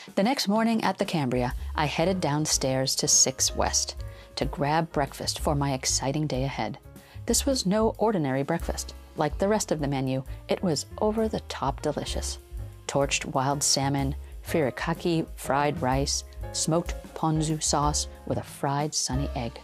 The next morning at the Cambria, I headed downstairs to 6 West to grab breakfast for my exciting day ahead. This was no ordinary breakfast. Like the rest of the menu, it was over-the-top delicious. Torched wild salmon, furikake fried rice, smoked ponzu sauce with a fried sunny egg.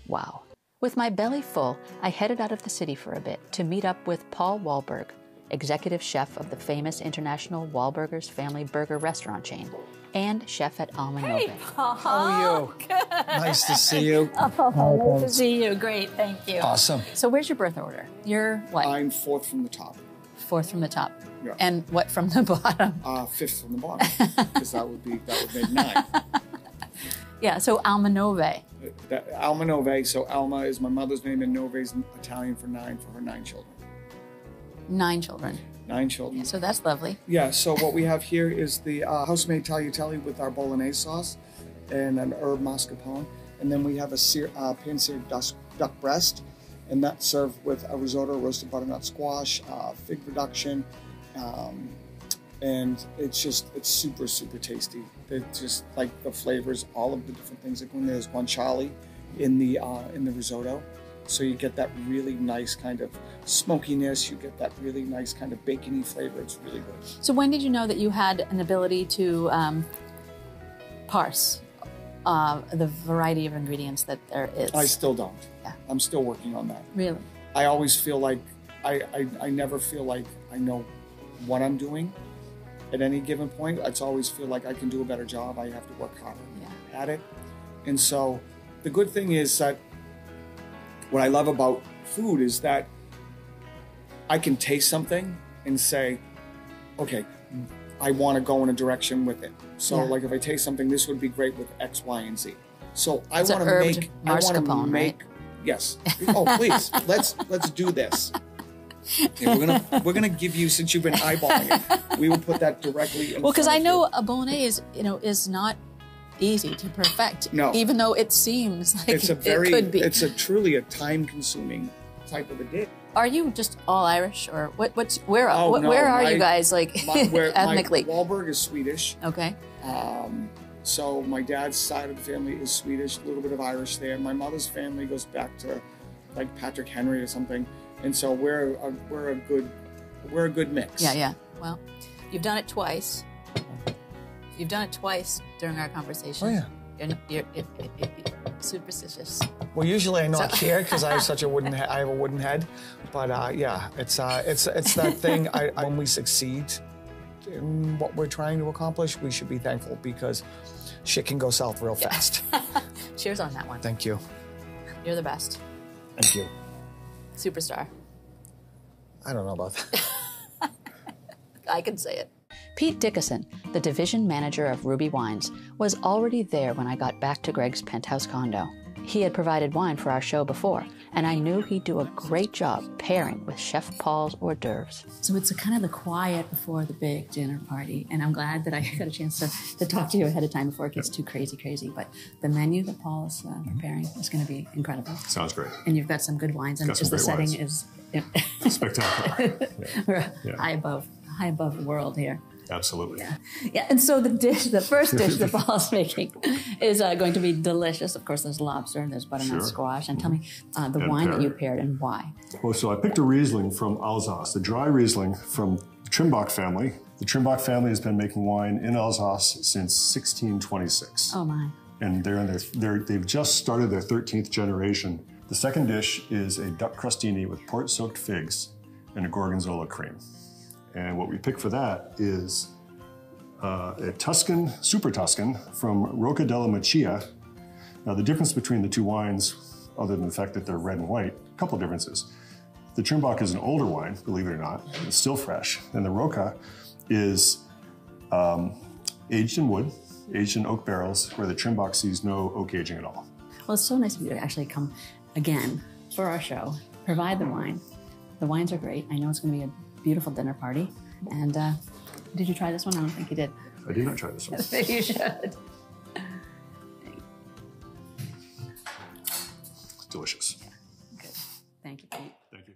Wow. With my belly full, I headed out of the city for a bit to meet up with Paul Wahlberg, executive chef of the famous international Wahlburgers family burger restaurant chain, and chef at Alma Nove. Hey, Paul. How are you? Good. Nice to see you. Oh, nice to see you. Great, thank you. Awesome. So where's your birth order? You're what? I'm fourth from the top. Fourth from the top. Yeah. And what from the bottom? Fifth from the bottom, because that would make 9. Yeah, so Alma Nove. Alma Nove, so Alma is my mother's name and Nove is Italian for 9 for her 9 children. 9 children. 9 children. Yeah, so that's lovely. Yeah, so what we have here is the house-made tagliatelle with our bolognese sauce and an herb mascarpone. And then we have a pan-seared duck breast, and that's served with a risotto, roasted butternut squash, fig reduction, and it's super, super tasty. It's just like the flavors, all of the different things that go in there. There's guanciale in the risotto. So you get that really nice kind of smokiness, you get that really nice kind of bacony flavor. It's really good. So when did you know that you had an ability to parse the variety of ingredients that there is? I still don't. Yeah. I'm still working on that. Really? I always feel like, I never feel like I know what I'm doing at any given point. I always feel like I can do a better job. I have to work harder at it. And so the good thing is that what I love about food is that I can taste something and say, okay, I want to go in a direction with it. So like if I taste something, this would be great with X, Y, and Z. So I want to make, mascarpone, right? Yes. Oh, please, let's do this. Okay, we're gonna give you, since you've been eyeballing it, we will put that directly in Well, because I front of know you. a bolognese, is not easy to perfect. No. Even though it seems like it could be. It's truly a time-consuming type of a dish. Are you just all Irish, or where No, are you guys ethnically? My Wahlberg is Swedish. Okay. So my dad's side of the family is Swedish, a little bit of Irish there. My mother's family goes back to like Patrick Henry or something, and so we're a good mix. Yeah. Well, you've done it twice. You've done it twice during our conversation. Oh yeah. You're superstitious. Well, usually I not care because I have such a wooden head. I have a wooden head, but yeah, it's that thing. When we succeed in what we're trying to accomplish, we should be thankful because shit can go south real fast. Cheers on that one. Thank you. You're the best. Thank you. Superstar. I don't know about that. I can say it. Pete Dickinson, the division manager of Ruby Wines, was already there when I got back to Greg's penthouse condo. He had provided wine for our show before, and I knew he'd do a great job pairing with Chef Paul's hors d'oeuvres. So it's kind of the quiet before the big dinner party, and I'm glad that I got a chance to talk to you ahead of time before it gets too crazy. But the menu that Paul is preparing is going to be incredible. Sounds great. And you've got some good wines, and the setting is spectacular. Yeah. high above the world here. Absolutely. Yeah. And so the first dish that Paul's making is going to be delicious. Of course, there's lobster and there's butternut squash. And tell me the wine that you paired and why. Well, so I picked a Riesling from Alsace, the dry Riesling from the Trimbach family. The Trimbach family has been making wine in Alsace since 1626. Oh my! And they've just started their 13th generation. The second dish is a duck crostini with port-soaked figs and a gorgonzola cream. And what we pick for that is a Tuscan, Super Tuscan from Rocca della Macchia. Now the difference between the two wines, other than the fact that they're red and white, a couple of differences. The Trimbach is an older wine, believe it or not. It's still fresh. And the Rocca is aged in wood, aged in oak barrels, where the Trimbach sees no oak aging at all. Well, it's so nice of you to actually come again for our show, provide the wine. The wines are great. I know it's going to be a beautiful dinner party. And did you try this one? I don't think you did. I did not try this one. You should. It's delicious. Good. Thank you, Pete. Thank you.